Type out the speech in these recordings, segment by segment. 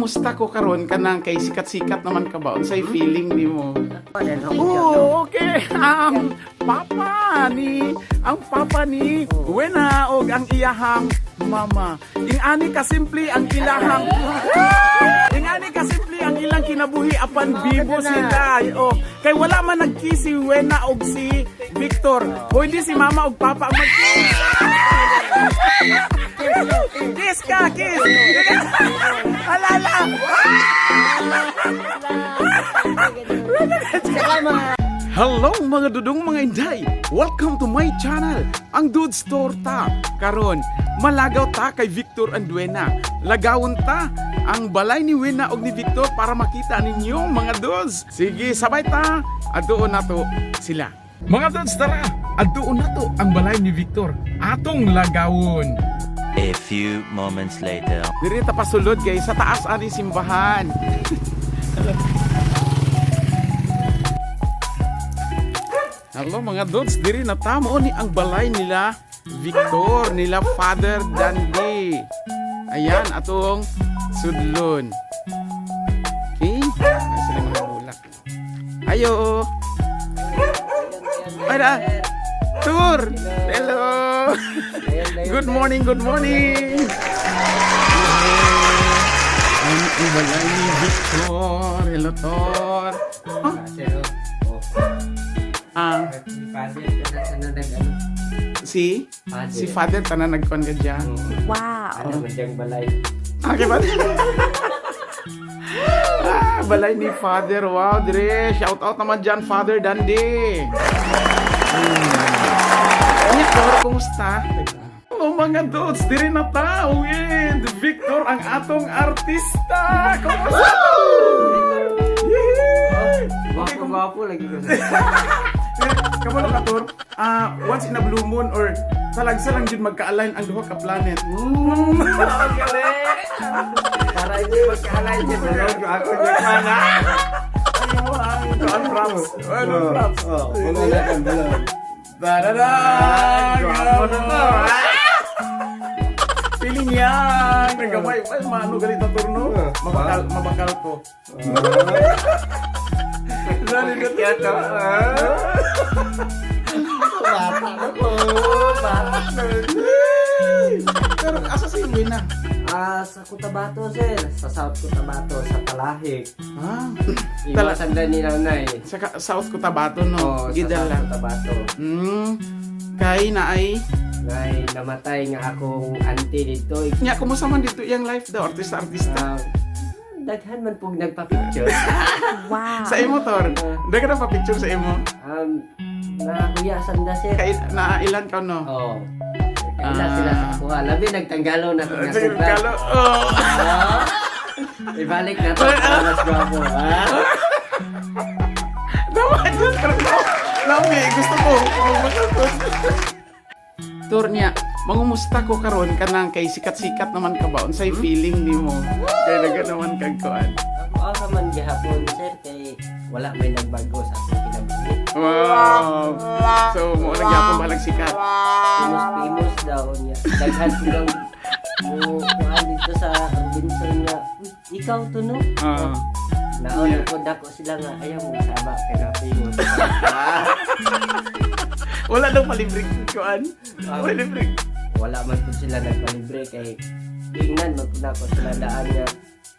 Mangumusta ko karon kanang kay sikat-sikat naman ka ba? Unsay feeling nimo? Oh, okay. Ang papa ni Wena og ang iyahang mama. Ingani ka simple ang ilahang ingani ka simple ang ilang kinabuhi apan bibo sila. Oh, kay wala man nagkiss si Wena og si Victor. O hindi si mama og papa ang mag-kiss. Kiss ka, kiss. Alala. Hello mga dudong mga inday. Welcome to my channel, ang Dudes Torta. Karon, malagaw ta kay Victor and Wena. Lagawon ta ang balay ni Wena og ni Victor para makita ninyo mga dudes. Sige, sabay ta. Adoon na to sila. Mga dudes, tara. Adoon na to ang balay ni Victor. Atong lagawon. A few moments later. Diri ta pasulod kay sa taas ani simbahan. Hello mga dudes, diri na tamo ni ang balay nila Victor, nila Father Dandy. Ayan atong sudlon. Okay? Ay sila mga bulak. Ayo. Ada. Tur. Hello. Good morning, good morning. Ang balay ni Victor. Hello, Tor. Huh? Si Father tanan nagkon ka diyan. Wow. Ano man diyang balay? Okay ba? Balay ni Father. Wow, dire. Shout out naman diyan, Father Dandy. Victor, kumusta? Oh mga dudes, dire na ta with Victor ang atong artista. Kumusta? Gwapo lagi ko. Kamu ka Tor, once in a blue moon or talagsa lang jud magka-align ang duha ka planet. Para hindi magka-align niya. Balog ako niya mana. Ano props? Ano props? Wala kang balog. Darada! Gwapo na to. Feeling yan! Nagkamay, ay mano galit na turno. Mabakal ko. Nalilot yata. Bata na ko. Bata na. Pero asa si Wena? Sa Cotabato, sir. Sa South Cotabato, sa Talahik. Tala- Iwasan na ni nanay. Sa South Cotabato no? Sa Gidal South lang. Cotabato. Kay na ay Ngay namatay nga akong auntie dito. nya kumusta man dito yang life daw artista. Daghan man pong nagpa-picture. Wow. Sa imo Tor. Daghan pa picture sa imo. Nahuyasan na siya. Kay na ilan ka no? Oo. Kailan sila sa kuha. Labi nagtanggalo na kung Sige, nasubra. kalo. Oh. Ibalik na to. Mas guwapo. Dapat yun. Lami, gusto ko. Tour niya, mangumusta ko karon kanang kay sikat-sikat naman ka ba? Unsay feeling nimo? Kay naga naman kag kuan. Ako man gihapon sir kay wala may nagbago sa akong kinabuhi. Wow. So mo na gyapon balag sikat. Famous daw niya. Daghan silang kuhaan dito sa Robinson niya. Ikaw to no? Naon ko dako sila nga ayaw mo sama kay na famous. Wala daw palibre kuan. Wala libre. Wala man po sila nagpalibre kay tingnan man po na ako sila daan niya.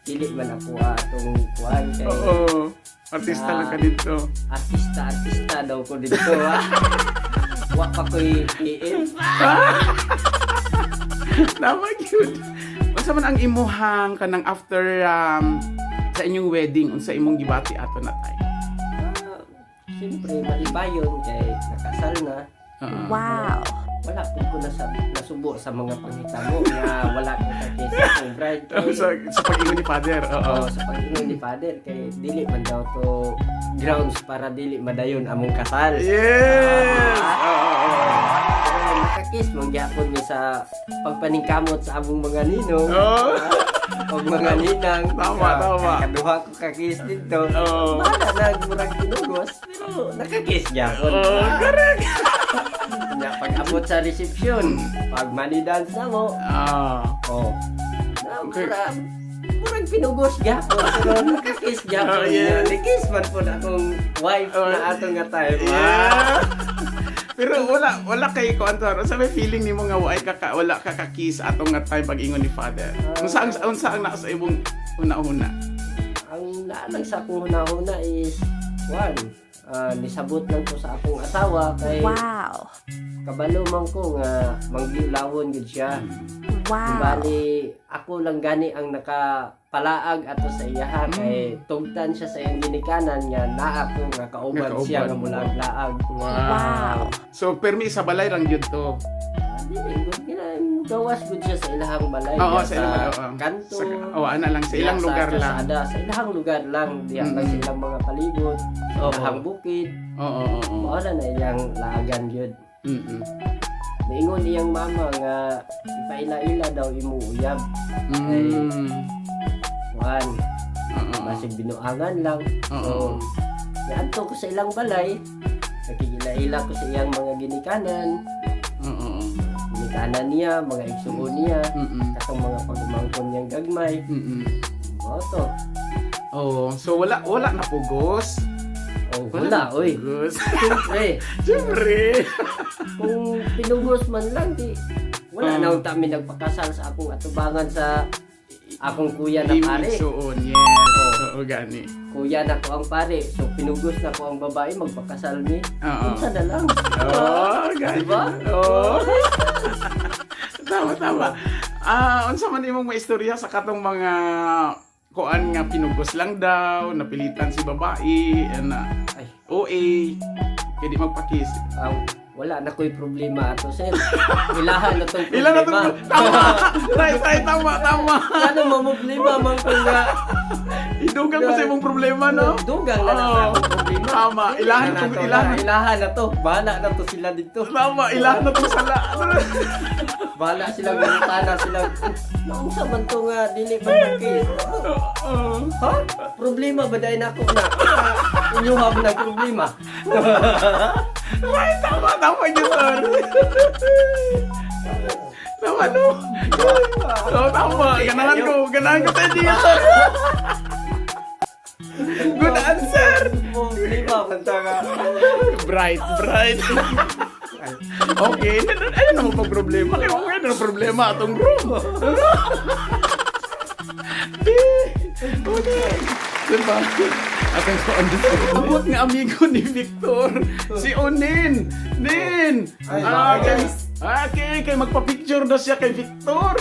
Dili man ako atong kuhan kay Oo. Artista lang ka dito. artista daw ko dito ha. Wa pa ko'y PF. Tama gyud. Unsa man ang imuhang kanang after sa inyong wedding unsa imong gibati ato na tay? Siyempre malibayon kay nakasal na. Wow. Wala po ko nasubo sa mga panghitabo nga wala ko kay sa akong bride kay Sa pag-ingon ni Father. Oo. sa pag-ingon ni Father kay dili man daw to grounds para dili madayon among kasal. Yes. Pero nakakiss mong gyapon mi sa pagpaningkamot sa among mga ninong. Oh. O mga ninang. Tama. Kaduha ko kakiss dito. Oo. Wala na murag tinugos pero nakakiss gyapon. Oh, correct. Na pag-abot sa reception, pag money dance na mo. Ah. Oh. Okay. murag pinugos gyapon pero nakakiss gyapon. Oh, yes. Nikiss man po na akong wife na ato nga time. Yeah. Pero wala kay ko Anton. Sa may feeling nimo nga wala ka kiss atong nga time pag-ingon ni father. Unsa ang naa sa imong una-una? Ang naalang sa akong hunahuna is nisabot lang ko sa akong asawa kay Wow. kabalo man ko nga manggilawon gid siya. Wow. Bali ako lang gani ang nakapalaag ato sa iyaha kay tugtan siya sa iyang ginikanan nga naa ko nga kauban siya nga mulaag-laag. Wow. So permi sa balay lang gyud to. Dili gud gawas gud siya sa ilahang balay. Oo, diha sa ilang balay, oo. kanto. Ana lang sa ilang diha lugar lang. kalsada, sa ilahang lugar lang diha lang sa ilang mga palibot, sa Oo. ilahang bukid. Oo. Mao na iyang laagan gyud. Mm. Niingon iyang mama nga ipaila-ila daw imo uyab. Mm. Juan, Oo. basig binuangan lang. Oo. So, niadto ko sa ilang balay, nakikila-ila ko sa iyang mga ginikanan, Oo. ginikanan niya, mga igsuon niya, Mm. katong mga pagumangkon niyang gagmay. Mm. Mao to. Oh, so wala na pugos. Oh, wala, oy. Pugos. Siyempre, Siyempre. kung pinugos man lang, di, wala na kami nagpakasal sa akong atubangan sa akong kuya na pare. Suon, yes. Oo, gani. Kuya na ko ang pare. So, pinugos na ko ang babae, magpakasal mi. Oo. Unsa na lang. Oh, gani. Diba? Oh. Tama. Unsa man imong maistorya sa katong mga kuan nga pinugos lang daw, napilitan si babae, na Ay, OA, kaya di magpakis. wala na ko'y problema ato, sir. Ilahan na tong Ilan na problema. to? Tama! Right, tama. Ano problema man kung nga Idugan ko sa imong problema, no? dugang na Oo. sa akong problema. Tama, ilahan na ko, to, ilahan. ilahan na to. Bahala na to sila dito. Tama, ilan na to sala. Bahala silang gumutana silang. Naunsa man to nga dili man nakis. Ha? Problema ba dahil na ako na? Inyuha mo ng problema. Ay, tama yun, sir. Tama, no? Oo, tama. Ganahan ko tayo dito, sir. Good answer. Problema man ta nga. Bright. Okay, ano naman pang problema? Kaya okay, ano problema atong room? Okay. Diba? Atong so, abot nga amigo ni Victor, si Onin. Nin! Kay magpa-picture daw siya kay Victor.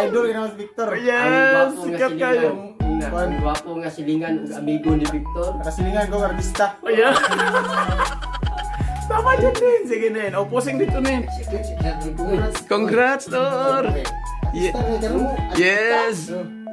Idol ni Victor. Yes, sikat kayo. Ang gwapo nga silingan ug amigo ni Victor. Nakasilingan ko artista. Ayan. Tama dyan, Nin. Sige, Nin. O, posing dito, Nin. Congrats, Tor. Yes.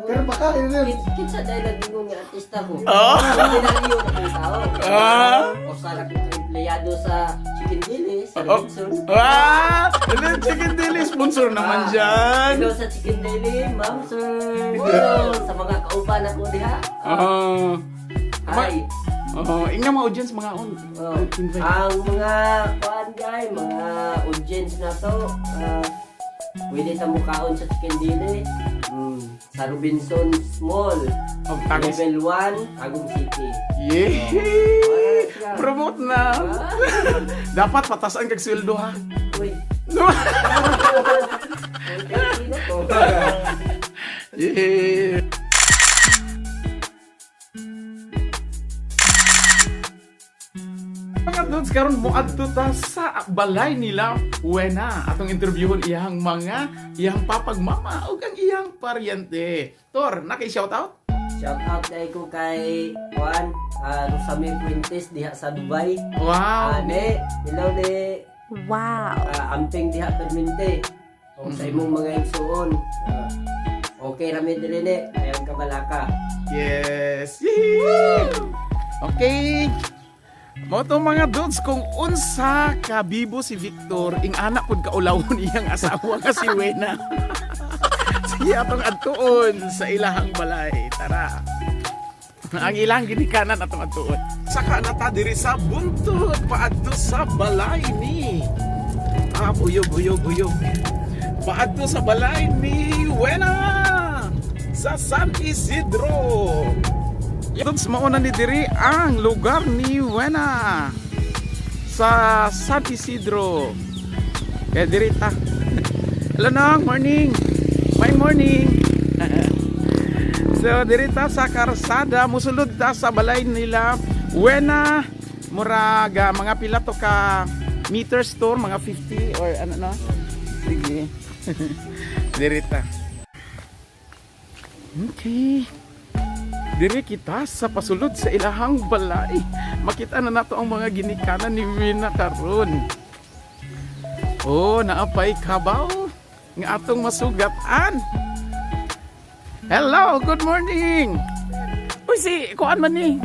Pero baka yun. Kinsa dahil nagingong nga artista ko. Oh. Pinaliyo na kong tao. Ah. O sana kong empleyado sa Chicken Deli, sa Robinson. Hello, Chicken Deli. Sponsor naman dyan. Hello sa Chicken Deli, ma'am, sir. Hello sa mga kauban ako diha. Hi. Ingna mga audience, mga invite. Ang mga mga audience na to, pwede sa mukhaon sa Chicken Deli. Sa Robinson Mall, Tagos. Level 1, Tagum City. Yay! Promote na. Dapat patasan kag sweldo, ha? Uy, No? sino to? Yeah. Mga dudes, karon mo adto ta sa balay nila Wena. Atong interviewon iyang papagmama ug ang iyang paryente. Tor, naki-shoutout? Shout out dahil ko kay Juan, Rosamir Quintes diha sa Dubai. Wow. Ne, hello ne, Wow. amping diha permente. O sa imong mga igsuon. Okay rami dili ne, ayang kabalaka. Yes. Yee! Okay. Mo to mga dudes, kung unsa kabibo si Victor, ing anak pud kaulawon iyang asawa nga si Wena. Sige atong adtuon sa ilahang balay. Tara. Ang ilang ginikanan atong adtuon. Saka na ta diri sa buntod paadto sa balay ni. Buyo. Paadto sa balay ni Wena. sa San Isidro. Ito sa mauna ni diri ang lugar ni Wena sa San Isidro. Kaya diri ta. Hello nong, morning. My morning. So diri ta sa karsada, musulod ta sa balay nila Wena. Muraga mga pila to ka meter store, mga 50 or ano no. Sige. Diri ta. Okay. Diri kita sa pasulod sa ilahang balay. Makita na nato ang mga ginikanan ni Wena karon. Oh, naapay kabaw nga atong masugatan. Hello, good morning. Uy, si kuan man ni.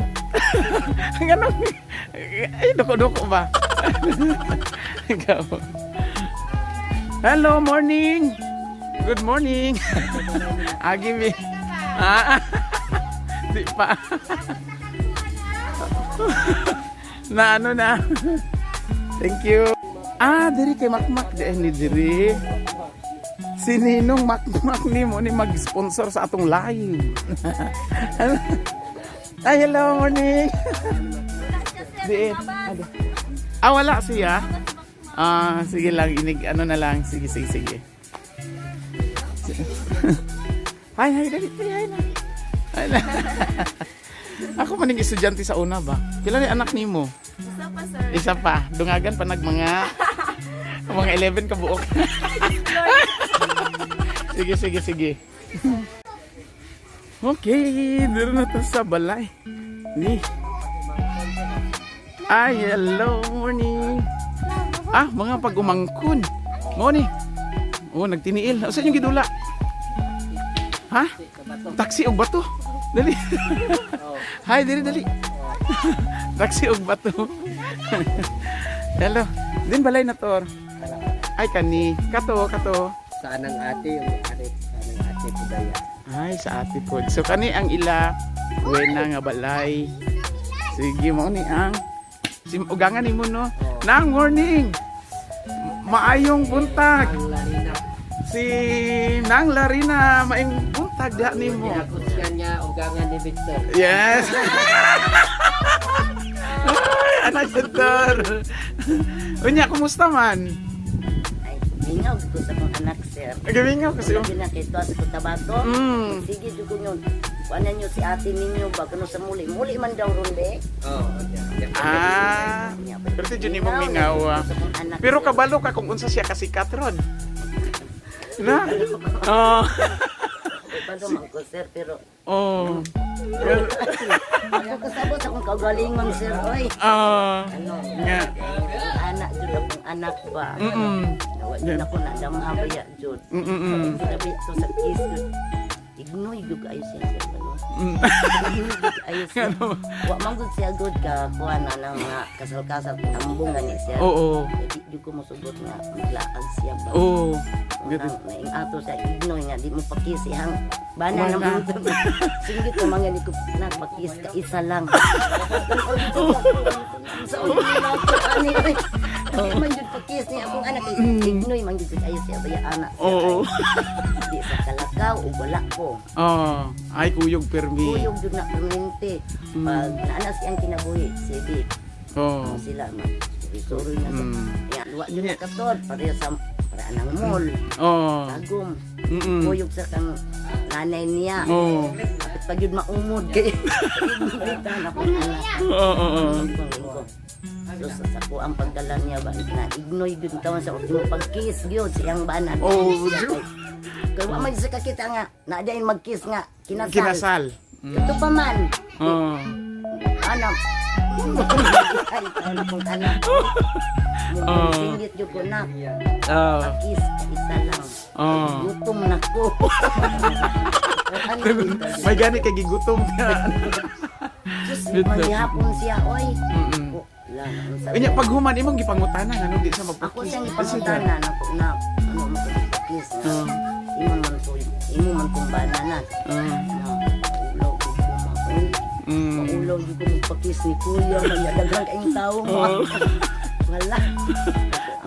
Ganun. Ay, doko-doko ba? Ikaw. Hello, morning. Good morning. Agi mi. Di pa. Na ano na. Thank you. Diri kay Makmak ni diri. Si Ninong Makmak ni mo ni mag-sponsor sa atong live. Ay, hello, morning. Di. Wala siya. Sige lang, ano na lang. Sige. Hi, dali. Hi na. Ako maning estudyante sa una ba? Kailan ni anak nimo? Isa pa, sir. Isa pa. Dungagan pa mga 11 ka buok. Sige. Okay, dito na to sa balay. Ni. Ay, hello, morning. Mga pag-umangkon. Morning. Oh, nagtiniil. Saan yung gidula? Ha? Taxi og bato. Dali. Hi, dali. Taxi og bato. Hello. Din balay na tor. Ay kani. Kato. Sa anang ate, yung anang ate Pudaya. Ay, sa ate po. So kani ang ila Wena nga balay. Sige mo ni ang ugangan nimo no. Nang morning. Maayong buntag. Si Nang Larina, maing buntag da nimo. Ginakusgan niya ugangan ni Victor. Yes. Ay, anak Victor. Unya, kumusta man? Ay, mingaw ko sa mga anak, sir. Gawin nga kasi Sabi na kito sa Cotabato. Sige, dugo nyo. Kuanan nyo si ate ninyo ba? Kano sa muli. Muli man daw ron, be. Pero si Juni mong mingaw. Pero kabalo ka kung unsa siya kasikat ron. Na? Oh. Paano man ko, sir, pero... Oh. Ako kasabot akong kagalingon, sir, oy. Ano, Nga. anak, jud akong anak ba? Nawa Yeah. jud ako na damabaya, jud. Sabi ko sa kiss, jud. Ignoy, jud kayo siya, sir, ano? Ignoy, jud kayo siya. Wa man gud siya good ka, kuha na ng mga kasal-kasal, tambong gani siya. Oo. Di jud ko masugot nga, maglaag siya ba? Oo. Nang naing ato sa ignoy nga, di mo pakisi hang bana Wala. na mo. Sige ko mga ni ko nagpakis ka isa lang. Sa ulo na ako ani ay. Di man jud pakis ni akong anak kay ignoy man jud ayo siya baya anak. Oo. Di sa kalakaw o wala ko. Ay, kuyog permi. Kuyog jud na permanente. Pag naana siyang kinabuhi, sige. Oo. Sila man. Isuro na sa. Ya, luwa jud na katod pareha sa para anang mall. Oo. Tagom. Mm-mm. Kuyog sa kang nanay niya. Oo. At pag yun maumod kay ibigita na kung anak. Oo. So sa ko ang pagdala niya ba na ignoy gyud tawon sa mo pag-kiss gyud siyang bana. Oh, Kaya wa man sa kakita nga na dayon mag-kiss nga kinasal. Kinasal. Ito pa man. Oo. Anak. Ay, tawon kong anak. Singgit gyud ko na. Kiss isa lang. Gutom na ko. May gani kay gigutom ka. Mangyapon siya, oy. Kanya pag human imong gipangutanan ano di sa Ako mapakis. siyang ipangutanan na ano mo sa kiss na imo man kong banana. Ulaw ko kumakoy. Ulaw ko magpakis ni kuya na daghang kaing tao mo. Wala.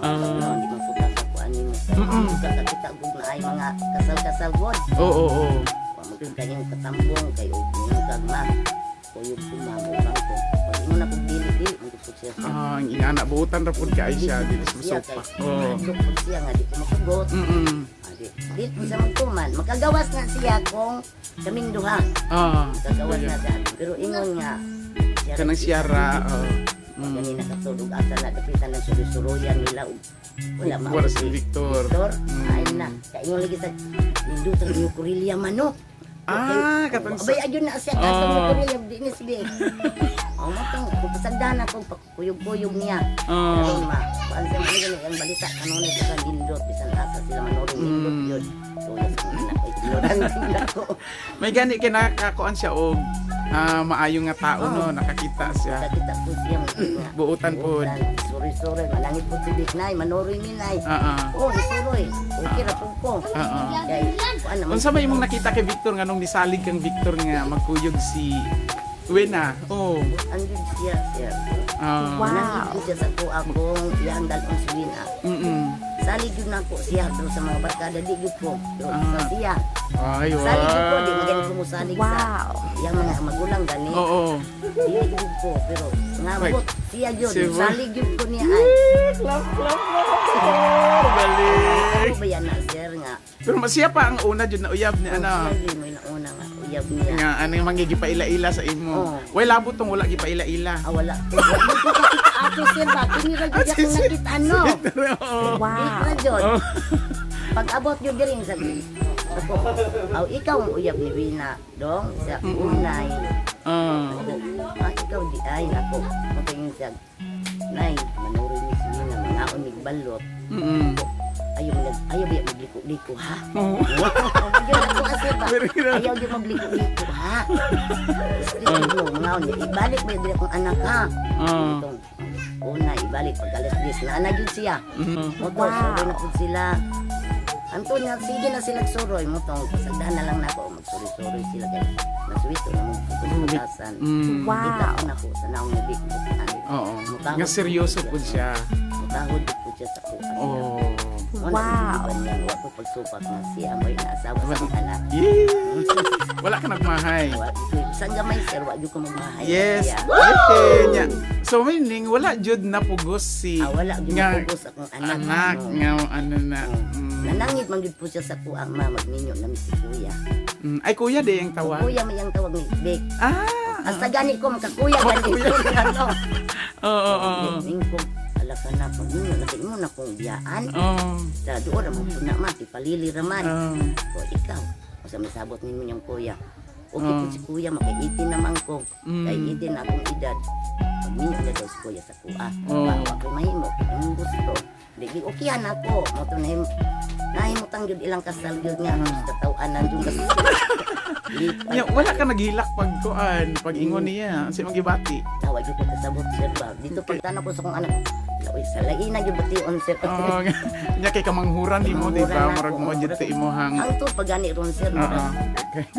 Hindi man puta sa kuan nimo. Kita gug na ay mga kasal-kasal god. Oo. kanyang katambong kay ug kagma. Kuyog kumamubang ko. Pag ingon ako dili mo ko siya sa Ang ingana buutan ra pud kay siya dili sa sopa. Oh. Dukot siya nga di ko makagot. Di sa magtuman. Makagawas na siya kung kaming duha. Makagawas na siya. Pero ingon nga. Kanang siyara. Ganina katulog asa na dapitan ng sulusuruyan nila. Wala Wala si Victor. Ay na. Kaya ingon lagi sa Indutan yung Kurilia manok. Katong Abay, ayun na siya. Katong yung Kurilia. Di ni siya. O, matang. Pupasagdahan ako. Kuyog-kuyog niya. Pero ma. Paan siya maligan ang balita. Kanunay sa Lindot. Bisan asa sila manoring Lindot yun. So, yes, kung anak ko. Ignoran ako. may gani kay nakakuan siya og maayo nga tao no, nakakita siya. Kita po siya. Buutan po. Sorry. Malangit po si Biknay. Manoring ninay. Oo. Oh, isuroy. Okay ra po ko. Unsa may imong nakita kay Victor nga nung nisalig kang Victor nga magkuyog si Wena? Oh. Andun siya. Wow. Nangit siya sa ko akong iandal ang suwina. Salig yun ako siya pero sa mga barkada di yun po. Pero sa siya. Ay, Salig yun po. Di wow. maganda sumusalig sa Wow. yung mga magulang gani. Oo. Di yun po. Pero ngabot siya yun. Si- Salig yun po niya ay. Clap. Balik. Ako ba yan na sir nga. Pero siya pa ang una jud na uyab ni ano. Siya yun mo yung una nga. Uyab niya. Nga anong mangigipaila-ila sa imo. Oo. Way labot tong wala gipaila-ila. Wala. Ako sir ba? Tinira dyan ako nakita ano. Oo. Wow. Ika dyan. Oh. Pag abot yun din sa ako. Ikaw ang uyab ni Wina. Dong, sa unay. Ikaw di ay. Ako. Matingin siya. Nay, manurin ni si Wina. Mangaon ni balot. Ayaw biya magliko-liko ha. Ayaw ako kasi ba? Ayaw di magliko-liko ha. Gusto mo, mangaon niya. Ibalik mo yung akong anak ha. Itong una, ibalik pag alas 10. Naana yun siya. Motor, suroy na po sila. Antonia, sige na sila suroy. Motong, pasagdahan na lang na ako. Magsuri-suroy sila kay nasuwito na mong pagkakasan. Wow. Kita ko na po sa naong nabik. Oo. Nga seryoso po siya. Mutahod po siya sa kuha. Oh. Wow. Wala po pagsupak na siya. May naasawa sa mga anak. Wala ka nagmahay. Saan gamay sir, wag ko magmahay. Yes. Siya. Okay. Nya. So meaning wala jud na pugos si Wala din nga pugos akong anak. anak nga ano na. Nanangit man gid po siya sa kuang ma magninyo na si kuya. Ay kuya de yung tawag. Kuya may ang tawag ni Bek. Hasta gani ko makakuya gani kuya. ko ano. Oo. Ning ko ala ka na pag ninyo nakay mo na kong biyaan. Sa duo ra mo na mati palili raman. Ko ikaw. O sa misabot ninyo yung kuya. Okay po si kuya maka-18 naman ko. Kay 18 na akong edad. Pag ninyo na daw si kuya sa kuha. Bawa ko mahimo. Ang gusto. Dili okay na ako. Moto nahimutang yun ilang kasal yun nga. Tatawan yung kasal. Nya wala ka naghilak pag kuan, pag ingon niya, si magibati. Tawag yun ko kasabot sir ba. Dito pagtanong ko sa kong anak. Uy, sa laina yung bation sir. Oh, nya kay kamanghuran di mo, di ba? Murag mo jud ti imong. Ang to pag gani ron sir.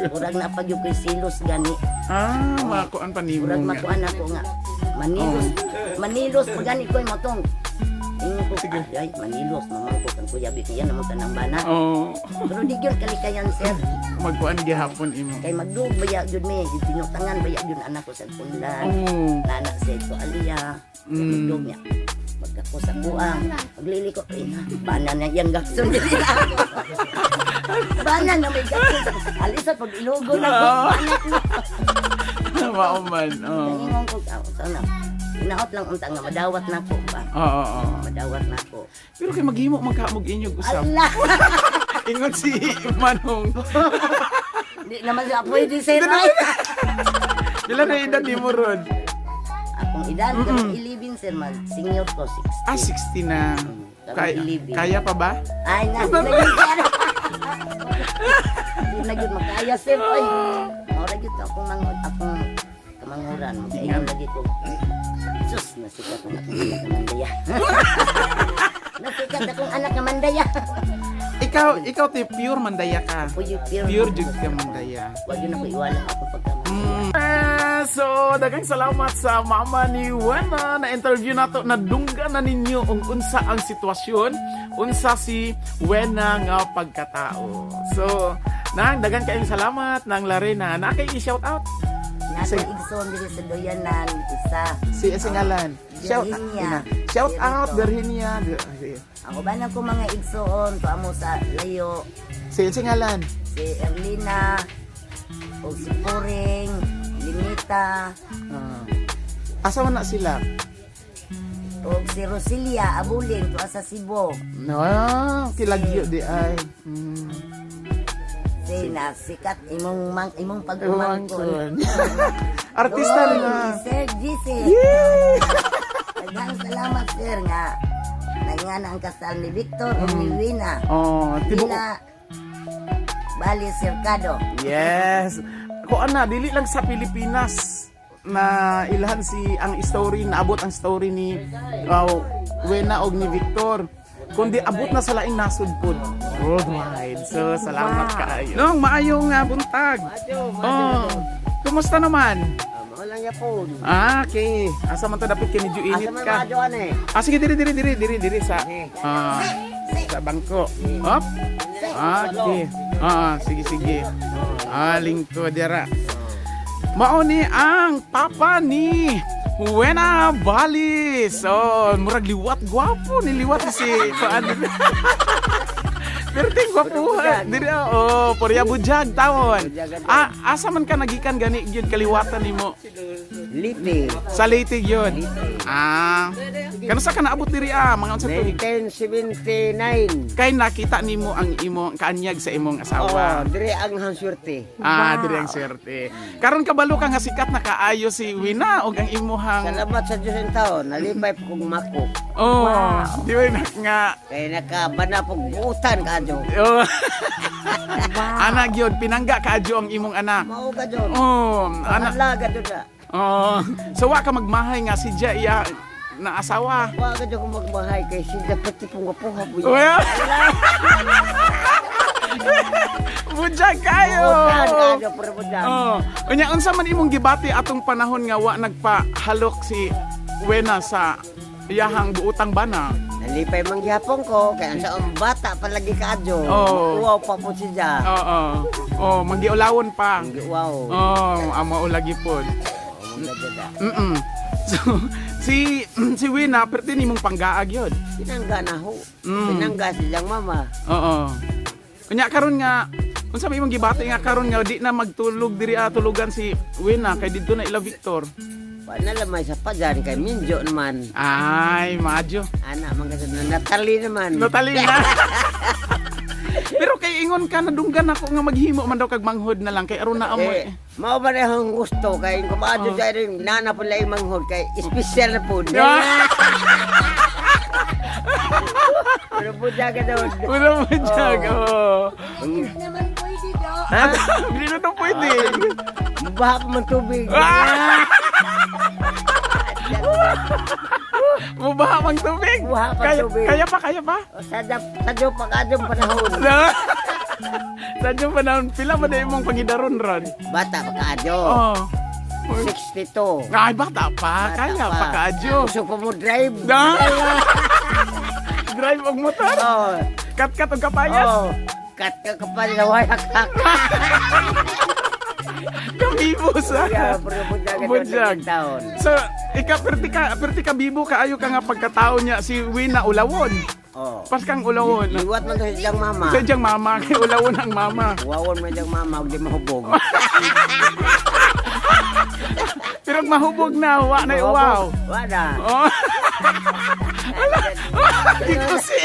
Murag na pag yung kay silos gani. Makuan pa nimo Murag nga. makuan ako nga. Manilos pag gani ko yung matong. Ingo ko, ay, manilos, mamangkot ang kuya Bik niya naman tanang bana. Pero di yun kalikayan sir. Magkuan gihapon imo. Kay magdug baya jud mi, tinutangan baya jud anak ko sa pundan. Nana sa ito aliya. Magdug niya. Magkako sa buang. Maglili ko, ay na, bana na yung gakson dili na ako. Bana na may gakson. Alisa pag ilugo na ko, bana na. Mauman. Nangingon ko, sana. Inaot lang unta nga madawat na ko ba. Madawat na ko. Pero kay maghimo magkaamog inyog usap. Allah. Ingon si Manong. Di naman siya pwede sir. Pila na edad nimo ron? Akong edad, pero 11 sir man. Senior ko, 60. 60 na. Kaya pa ba? Ay, na yun sir. Di na yun makaya sir. Ay, maura yun akong kamanghuran. Kaya lagi ko. Sus, nasikat akong akong anak na mandaya. Nasikat akong anak na mandaya. Ikaw te pure mandaya ka. Pure jud ka mandaya. Wag yun ako iwala ako pagkamandaya. So, daghang salamat sa mama ni Wena na interview nato. Nadunggan na ninyo kung unsa ang sitwasyon, unsa si Wena nga pagkatao. So, Nang dagan kayong salamat nang Larena. Na kay i-shout out. Nato igsoon diri sa Doyanan isa. Si Singalan. Virginia. Shout out Virginia. Ako ba na ko mga igsoon paamo sa layo. Si Singalan. Si Erlina o si Puring, Linita, Asa man na sila? o si Rosilia Abulin to sa Cebu. No, kilagyo di ay. Si na sikat imong Umangkon. pagumangkon. Artista Oy, na. Sir GC. Daghang salamat sir nga nangana ang kasal ni Victor o ni Wina. Oh, tibo. Dila Bali Cercado. Yes. Ko ana dili lang sa Pilipinas na ilhan si ang story, naabot ang story ni Wena og ni Victor. Kundi abot na sa laing nasud pod worldwide. So salamat kaayo. Nung maayong buntag. Oh. Kumusta naman? Walang yapon. Okay. Asa man ta dapat kini init ka? eh. Sige diri sa sa bangko. Hop. Okay. Sige. Lingkod dira. Mao ni ang papa ni Wena Balis. Oh, murag liwat gwapo ni liwat si paano. Pero ting gwapo diri Porya Bujag tawon. Asa man ka nagikan gani gyud kaliwatan nimo? Lipi. Sa Leyte gyud. Kano sa ka naabot diri mga unsa to? 1979. Kay nakita nimo ang imong kaanyag sa imong asawa. Dire ang hansurte. Diri ang swerte. Karon kabalo ka nga sikat na kaayo si Wina og ang imuhang Salamat sa Diyos ang taon. Nalipay po kong mako. di ba nga Kaya nakabana po buutan ka adyo. anak yun pinangga kaadyo ang imong anak. Mao ka dyan. Anak. Alaga dyan na. So wa ka magmahay nga si Jia iya na asawa. Huwag ka dyan kung magbahay kay sila pati pong wapuha po yun. Well, bujag kayo. Buutan ka adyo, pero buutan. Unya unsa man imong gibati atong panahon nga wa nagpahalok si Wena sa iyahang buutang bana. Nalipay manggihapon ko, kaya sa bata palagi ka adyo. Uwaw pa po siya. Mangiulawon pa. Uwaw. Amo ulagi pod. Magdada. So si Wina perti nimong panggaag yun. Pinangga na ho. Pinangga silang mama. Unya karon nga unsa may imong gibati nga karon nga di na magtulog diri tulugan si Wina kay didto na ila Victor. Nalamay sa padyan kay Minjo naman. Ay, madyo. Anak, mga na Natali naman. Natali na. Pero kay ingon ka nadunggan ako nga maghimo man daw kag manghod na lang kay aron na amoy. Mao ba ang gusto kay kumaadyo sa ring nana pala yung manghod kay special na po. Pero budya ka daw. Wala mo jag. Naman pwede daw. Ha? Hindi na to pwede. Mabaha pa man tubig. Mubaha mang tubig. Mubaha pang tubig. Kaya pa. Sadyo pa kadyong panahon. Sadyo pa na pila ba na imong pangidaron ron? Bata pa kaadyo. 62. Ay, bata pa. Kaya pa kaadyo. Gusto pa mo drive. Drive og motor. Kat-kat og kapayas. Kat ka kapal na wayak ka. Kabibo sa. Budyag. Taon. So, perti ka bibo kaayo ka nga pagkatao niya si Wina ulawon. Pas kang ulawon. Iwat man to silang mama. Sa diyang mama, kay ulawon ang mama. Wawon man diyang mama, huwag di mahubog. Pero mahubog na, wa na uwaw. Wala. Ikusi.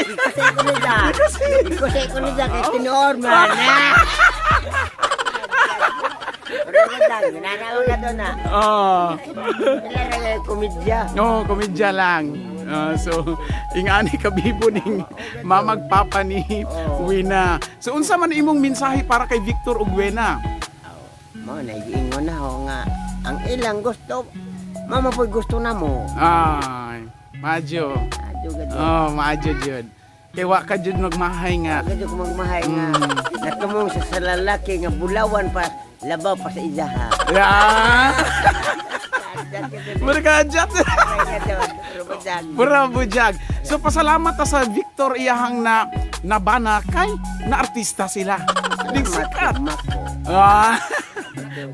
Ikusi ko nila kay tinuor man. Nananaon na doon na. Komedya. Komedya lang. So, ingani kabibo ning mamag papa ni Wina. So, unsa man imong mensahe para kay Victor ug Wena? Mo naiingon na ho nga ang ilang gusto mama po gusto na mo. Ay, madyo. Madyo jud. Kay wa ka jud magmahay nga. Gadyo ko magmahay nga. Natumong sa lalaki nga bulawan pa labaw pa sa ijaha. Merkajat. Pura bujag. So pasalamat ta sa Victor iyahang na nabana kay na artista sila. Ding sikat. Mako. Ah,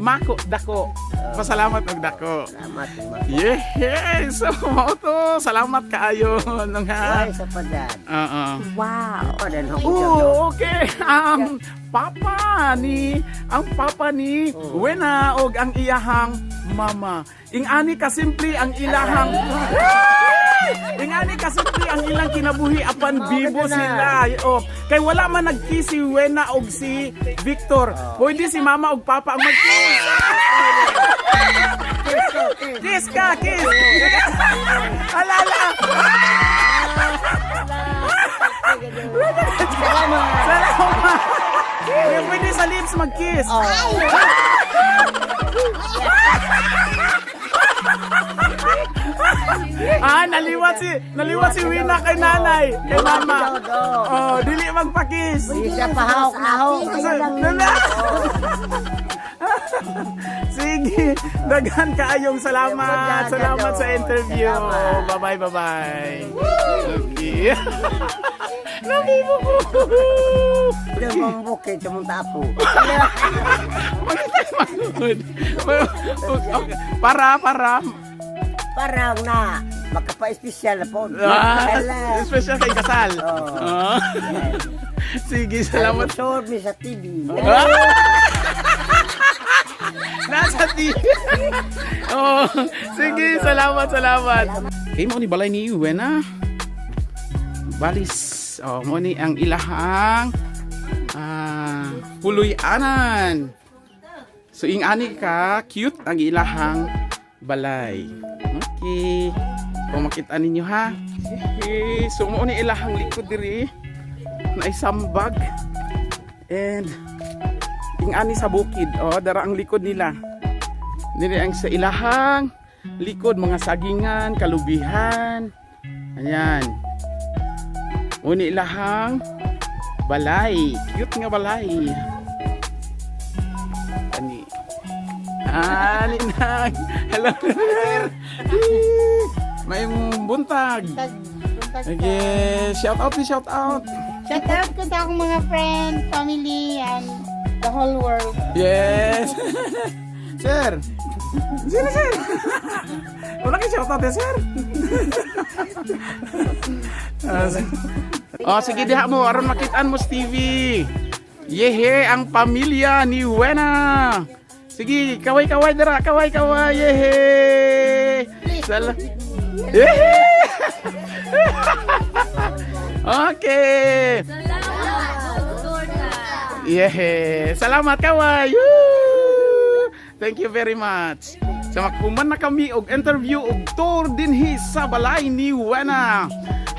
Mako, dako. Pasalamat og dako. Salamat, Mako. Yes! So, mao to. Salamat kaayo nung ha. Ay, sa padan. Oo. Wow. Padan ako. Oh, okay. Ang papa ni Wena og ang iyahang mama. Ingani ka simple ang ilahang Ingani ka simple ang ilang kinabuhi apan bibo sila. Oh, kay wala man nagkiss si Wena og si Victor. Pwede si mama og papa ang mag-kiss. Kiss ka, kiss. Alala. Salamat. Pwede sa lips mag-kiss. Naliwat si Wina kay nanay, kay mama. Oh, dili magpa-kiss. Hindi siya pahawak na hawak. Sige, daghan kaayong salamat. Salamat sa interview. Bye-bye, bye-bye. Okay. Nabibo ko. Yung mga bukid, yung tapo. Okay. Para. Parang na, makapa-espesyal na po. Special kay kasal. Oo. Sige, salamat. Motor mi sa TV. Nasa TV. Oh, sige, salamat. Kay mo ni balay ni Wena. Balis. Oh, mo ni ang ilahang puloy-anan. So ingani ka, cute ang ilahang balay. Okay. Kung makita ninyo ha. Okay. So mo ni ilahang likod diri na isambag. And ingani sa bukid. Oh, dara ang likod nila. Diri ang sa ilahang likod, mga sagingan, kalubihan. Ayan. Uni ilahang balay. Cute nga balay. Ani. Ninang. Hello. May buntag. Okay, shout out. Shout out ko sa akong mga friends, family, and the whole world. Yes. Sir. Sino, sir? Wala kayo shout out, sir. Sige diha mo, aron makitaan mo sa TV. Yehe, ang pamilya ni Wena. Sige, kaway-kaway dara, kaway-kaway. Yehe. Yehe. Okay. Yehe. Salamat kaway. Woo! Thank you very much. Sa makuman na kami og interview og tour dinhi sa balay ni Wena.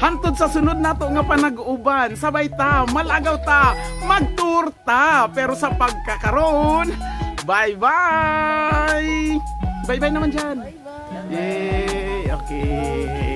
Hantod sa sunod nato nga panag-uban, sabay ta, malagaw ta, mag-tour ta. Pero sa pagkakaroon, bye-bye! Bye-bye naman dyan. Bye-bye! Yay! Okay.